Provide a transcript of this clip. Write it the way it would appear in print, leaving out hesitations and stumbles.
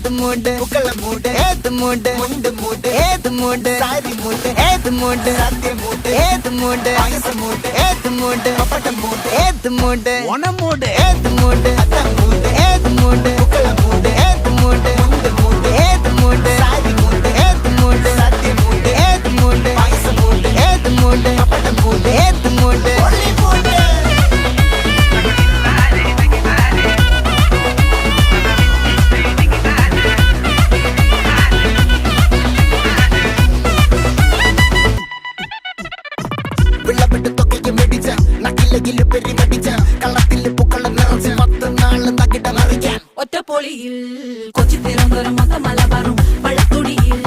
ഏത് മൂട് പുക്കള മൂട് ഏത് മൂട് മുണ്ട് മൂട് ഏത് മൂട് സാരി മൂട് ഏത് മൂട് സത്യ മൂട് ഏത് മൂട് പായസ മൂട് ഏത് മൂട് പപ്പടം മൂട് ഏത് മൂട് ഓണം മൂട് ഏത് മൂട് അത്തം മൂട് ഏത് മൂട് പുക്കള മൂട് ഏത് മൂട് മുണ്ട് മൂട് ഏത് മൂട് സാരി മൂട് ഏത് മൂട് സത്യ മൂട് ഏത് മൂട് പായസ മൂട് ഏത് മൂട് പപ്പടം മൂട് ഏത് മൂട് ഒറ്റപ്പൊളിയിൽ കൊച്ചി തിരുവനന്തപുരം മൊത്തം മലബാറും വള്ളത്തുടിയിൽ